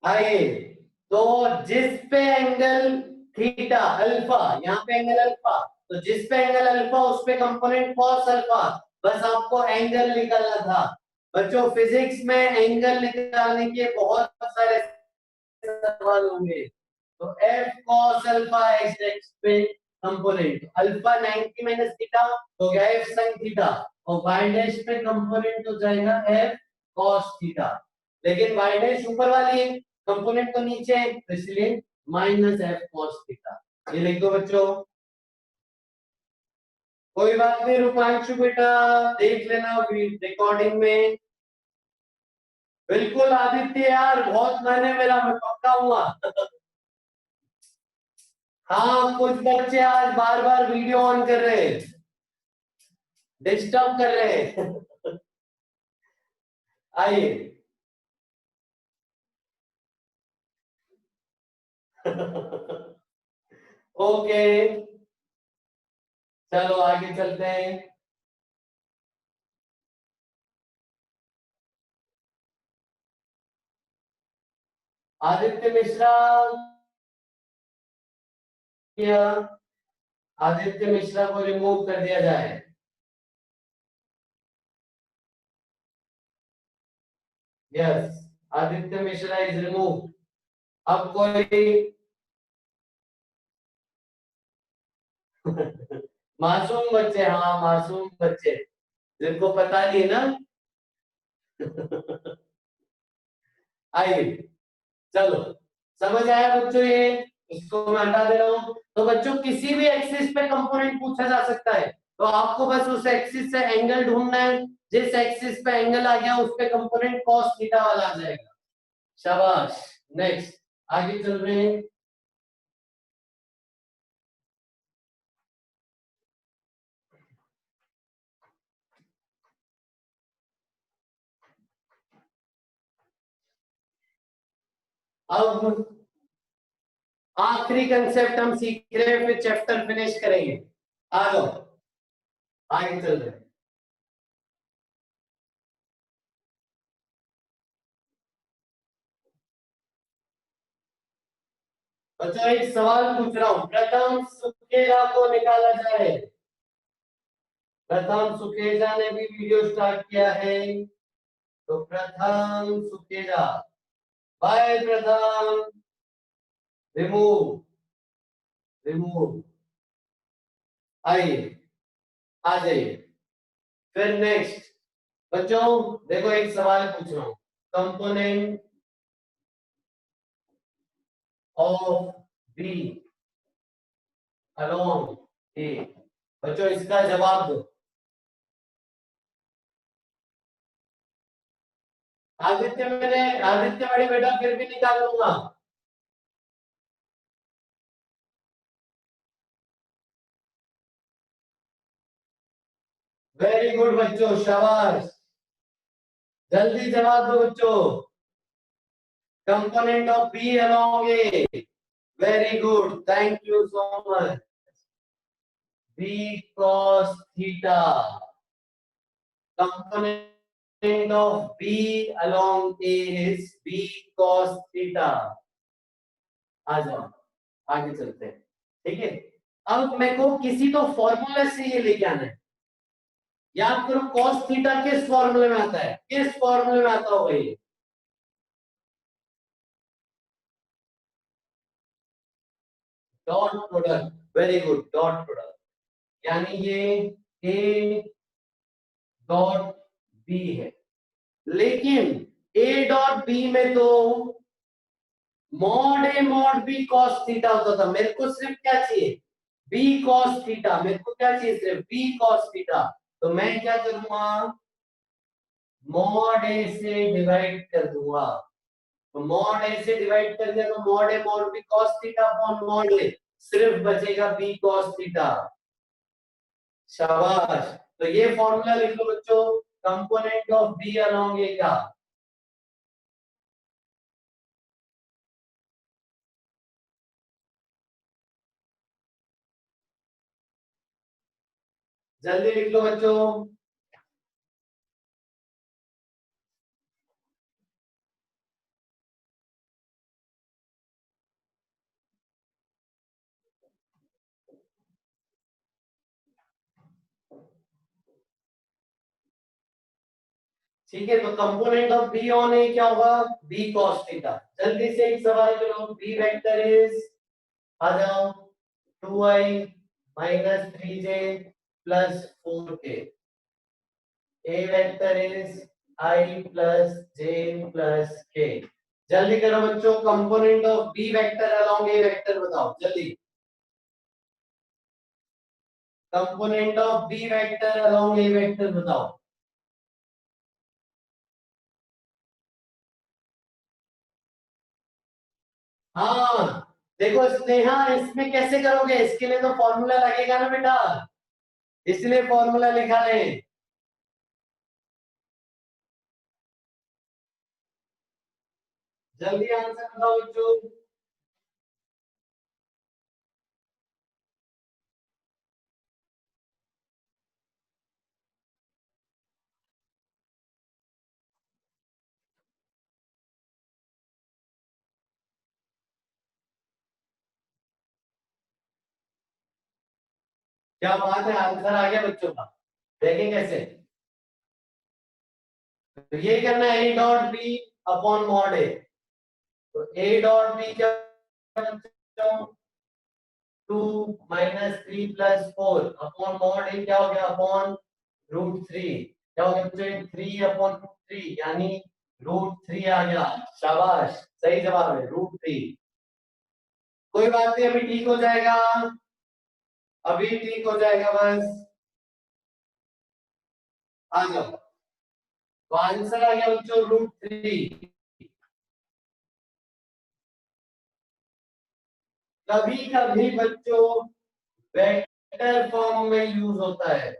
आइए, तो जिस पे एंगल थीटा अल्फा, यहाँ पे एंगल अल्फा, तो जिस पे एंगल अल्फा उस पे कंपोनेंट कॉस अल्फा। बस आपको एंगल निकालना था बच्चों। फिजिक्स में एंगल निकालने के बहुत सारे सवाल होंगे। तो F cos alpha x x पे कंपोनेंट अल्फा 90 माइनस थीटा हो गया एफ sin थीटा, और वाई डैश पे कंपोनेंट हो जाएगा एफ कॉस थीटा। लेकिन वाई डैश ऊपर वाली है, कंपोनेंट तो नीचे है, तो इसलिए माइनस एफ कॉस थीटा। ये लिख दो बच्चों। कोई बात नहीं रूपांशु बेटा, देख लेना रिकॉर्डिंग में। बिल्कुल आदित्य यार, बहुत मैंने मेरा मैं पक्का हुआ। हाँ कुछ बच्चे आज बार बार वीडियो ऑन कर रहे हैं, डिस्टर्ब कर रहे हैं। आइए। ओके चलो आगे चलते हैं। आदित्य मिश्रा, या आदित्य मिश्रा को रिमूव कर दिया जाए। Yes, Aditya Mishra is remove. अब कोई मासूम बच्चे, हाँ मासूम बच्चे जिनको पता नहीं ना। आइए चलो, समझ आया बच्चों ये, इसको मैं हटा दे रहा हूं। तो बच्चों किसी भी एक्सिस पे कंपोनेंट पूछा जा सकता है, तो आपको बस उस एक्सिस से एंगल ढूंढना है। जिस एक्सिस पे एंगल आ गया उस पे कंपोनेंट cos थीटा वाला आ जाएगा। शाबाश। नेक्स्ट आगे चल रहे हैं। अब आखिरी कंसेप्ट हम सीख रहे हैं, फिर चैप्टर फिनिश करेंगे। आ जाओ आगे चल रहे हैं। बच्चों एक सवाल पूछ रहा हूं, प्रथम सुकेला को निकाला जाए। प्रथम सुकेजा ने भी वीडियो स्टार्ट किया है, तो प्रथम सुकेजा, बाय प्रथम, रिमूव रिमूव। आइए आ जाइए। फिर नेक्स्ट बच्चों देखो एक सवाल पूछ रहा हूं, कंपोनेंट ऑफ बी अलोंग ए। बच्चों इसका जवाब दो। आदित्य बड़ी बेटा फिर भी निकाल लूंगा। वेरी गुड बच्चों, शाबाश, जल्दी जवाब दो बच्चों। Component of B along A, very good, thank you so much. B cos theta, component of B along A is B cos theta. आ जाओ आगे चलते हैं। ठीक है, अब मेरे को किसी तो फॉर्मूले से ये लेके आना है। याद करो cos थीटा किस फॉर्मूले में आता है, किस फॉर्मूले में आता होगा ये? Dot product, very good, dot product. यानी ये ए डॉट बी है, लेकिन ए डॉट बी में तो mod A mod B cos theta होता था। मेरे को सिर्फ क्या चाहिए, b cos थीटा। मेरे को क्या चाहिए, सिर्फ b cos थीटा। तो मैं क्या करूंगा, मॉड ए से डिवाइड कर दूंगा। तो मॉड ए से डिवाइड कर दिया तो mod A mod B cos theta upon mod A, सिर्फ बचेगा b cos थीटा। शाबाश। तो ये फॉर्मूला लिख लो बच्चों, कंपोनेंट ऑफ b अलोंग ए का। जल्दी लिख लो बच्चों। ठीक है, तो कंपोनेंट ऑफ बी ऑन ए क्या होगा, बी cos थीटा। जल्दी से एक सवाल करो, बी वेक्टर इज, आ जाओ, 2i minus 3j plus 4k। A vector is i plus j plus k। जल्दी करो बच्चों, component of B vector along A vector बताओ जल्दी। Component of B vector along A vector बताओ। हाँ, देखो स्नेहा, इसमें कैसे करोगे, इसके लिए तो फॉर्मूला लगेगा ना बेटा, इसलिए फॉर्मूला लिखा है। जल्दी आंसर बताओ बच्चों। क्या बात है, आंसर आ गया बच्चों का। देखें कैसे, तो ये करना है A dot B upon mod A. तो ए डॉट बी क्या, 2 - 3 + 4 अपॉन मॉड ए क्या हो गया, अपॉन √3। क्या हो गया बच्चों, 3/3, यानी √3 आ गया। शाबाश, सही जवाब है √3। कोई बात नहीं, अभी ठीक हो जाएगा, अभी ठीक हो जाएगा बस, आ जाओ। तो आंसर आ गया बच्चों √3। कभी कभी बच्चों वेक्टर फॉर्म में यूज होता है।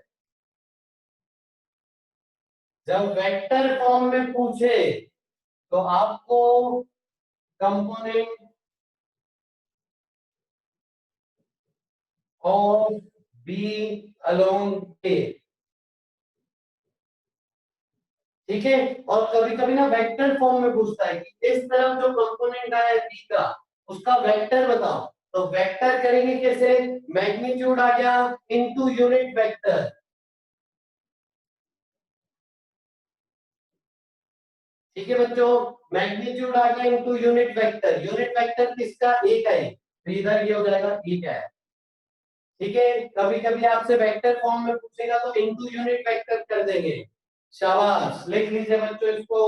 जब वेक्टर फॉर्म में पूछे तो आपको कंपोनेंट ऑफ बी अलोंग ए, ठीक है। और कभी कभी ना वेक्टर फॉर्म में पूछता है कि इस तरफ जो कंपोनेंट आया है बी का, उसका वेक्टर बताओ। तो वेक्टर करेंगे कैसे, मैग्नीट्यूड आ गया इनटू यूनिट वेक्टर। ठीक है बच्चों, मैग्नीट्यूड आ गया into unit vector. Unit vector किसका, ए का है, तो इधर ये हो जाएगा ए का है। ठीक है, कभी कभी आपसे वेक्टर फॉर्म में पूछेगा तो इनटू यूनिट वेक्टर कर देंगे। शाबाश, लिख लीजिए बच्चों इसको।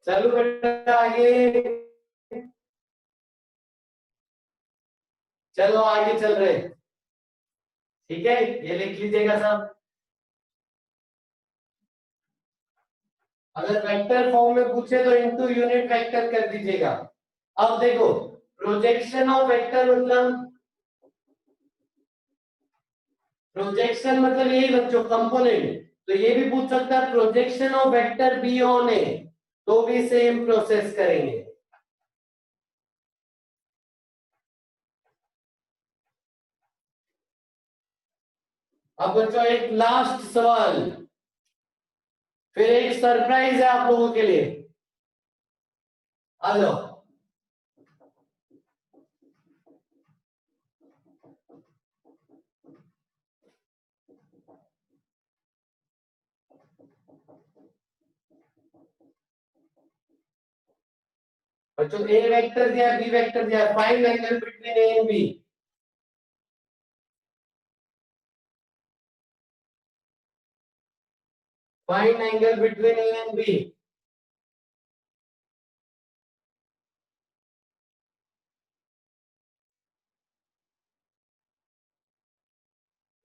चलो बेटा आगे, चलो आगे चल रहे हैं। ठीक है, ये लिख लीजिएगा सब। अगर वेक्टर फॉर्म में पूछे तो इनटू यूनिट वेक्टर कर दीजिएगा। अब देखो, प्रोजेक्शन ऑफ वेक्टर मतलब, प्रोजेक्शन मतलब यही बच्चों कंपोनेंट। तो ये भी पूछ सकता है projection of vector B on A, तो भी सेम प्रोसेस करेंगे। अब बच्चों एक लास्ट सवाल, फिर एक सरप्राइज है आप लोगों के लिए। आ जाओ। बच्चों ए वेक्टर दिया है, बी वेक्टर दिया है, find angle between A and B. Find angle between A and B.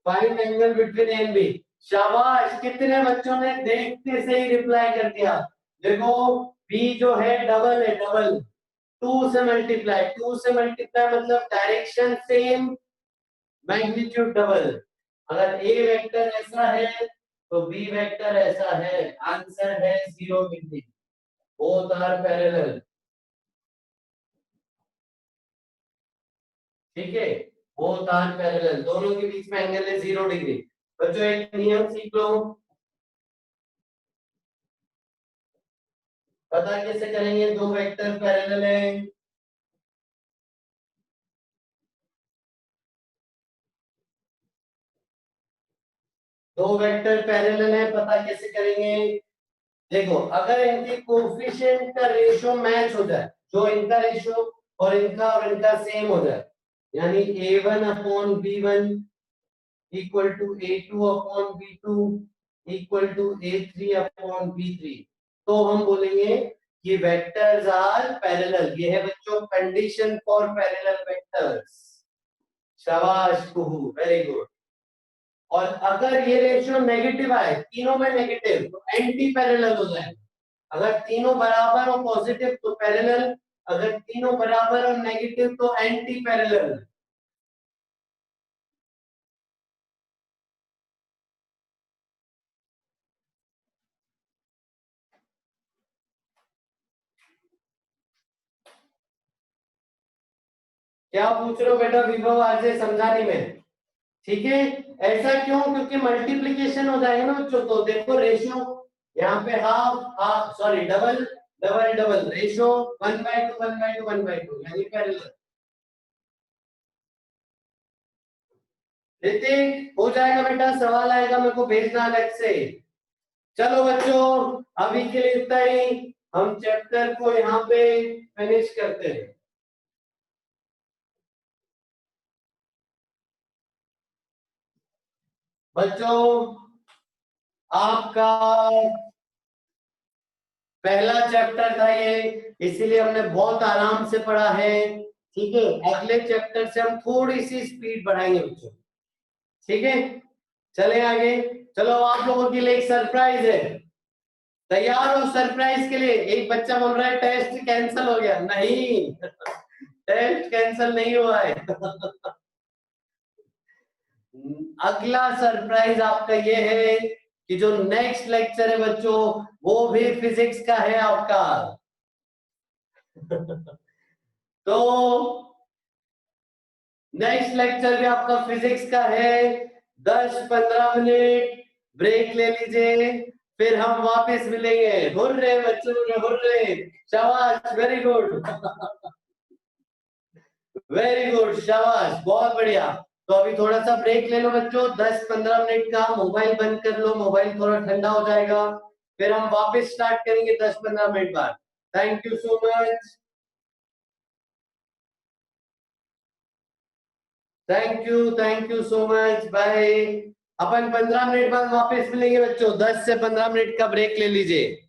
Find angle between A and B. शाबाश, कितने बच्चों ने देखते से ही रिप्लाई कर दिया। देखो बी जो है डबल है, डबल, टू से मल्टीप्लाई, टू से मल्टीप्लाई मतलब डायरेक्शन सेम, मैग्नीट्यूड डबल। अगर ए वेक्टर ऐसा है तो बी वेक्टर ऐसा है, आंसर है 0 डिग्री, बोथ आर पैरेलल। ठीक है, बोथ आर पैरेलल, दोनों के बीच में एंगल है 0 डिग्री। बच्चों एक नियम सीख लो, पता कैसे करेंगे दो वेक्टर पैरेलल है। दो वेक्टर पैरेलल है, पता कैसे करेंगे। देखो अगर इनके कोफिशिएंट का रेशियो मैच हो जाए, जो इनका रेशियो और इनका सेम हो जाए, यानी a1 upon b1 equal to a2 upon b2 equal to a3 upon b3, तो हम बोलेंगे कि वेक्टर्स आर पैरेलल। ये है बच्चों कंडीशन फॉर पैरेलल वेक्टर्स। शाबाश कुहू, वेरी गुड। और अगर ये रेशियो नेगेटिव आए, तीनों में नेगेटिव, तो एंटी पैरेलल हो जाएगा। अगर तीनों बराबर और पॉजिटिव तो पैरेलल, अगर तीनों बराबर और नेगेटिव तो एंटी पैरेलल। क्या पूछ रहे हो बेटा विभव आरजे, समझा नहीं मैं। ठीक है, ऐसा क्यों, क्योंकि मल्टीप्लीकेशन हो जाएगा ना बच्चों। तो देखो रेशियो यहाँ पे half half, sorry double double double, ratio 1/2 1/2 1/2 यानी पैरेलल। ऋतिक हो जाएगा बेटा, सवाल आएगा मेरे को भेजना अलग से। चलो बच्चों अभी के लिए इतना ही, हम चैप्टर को यहाँ पे फिनिश करते हैं। बच्चों आपका पहला चैप्टर था ये, इसीलिए हमने बहुत आराम से पढ़ा है। ठीक है, अगले चैप्टर से हम थोड़ी सी स्पीड बढ़ाएंगे बच्चों। ठीक है, चले आगे। चलो आप लोगों के लिए एक सरप्राइज है, तैयार हो सरप्राइज के लिए। एक बच्चा बोल रहा है टेस्ट कैंसिल हो गया, नहीं टेस्ट कैंसिल नहीं हुआ है अगला सरप्राइज आपका ये है कि जो नेक्स्ट लेक्चर है बच्चों वो भी फिजिक्स का है आपका तो नेक्स्ट लेक्चर भी आपका फिजिक्स का है। 10-15 मिनट ब्रेक ले लीजिए, फिर हम वापस मिलेंगे। हुर्रे बच्चों, हुर्रे, शाबाश, वेरी गुड वेरी गुड, शाबाश, बहुत बढ़िया। तो अभी थोड़ा सा ब्रेक ले लो बच्चों, 10-15 मिनट का। मोबाइल बंद कर लो, मोबाइल थोड़ा ठंडा हो जाएगा, फिर हम वापस स्टार्ट करेंगे 10-15 मिनट बाद। Thank you so much, thank you so much, bye. अपन 15 मिनट बाद वापस मिलेंगे बच्चों, 10 से 15 मिनट का ब्रेक ले लीजिए।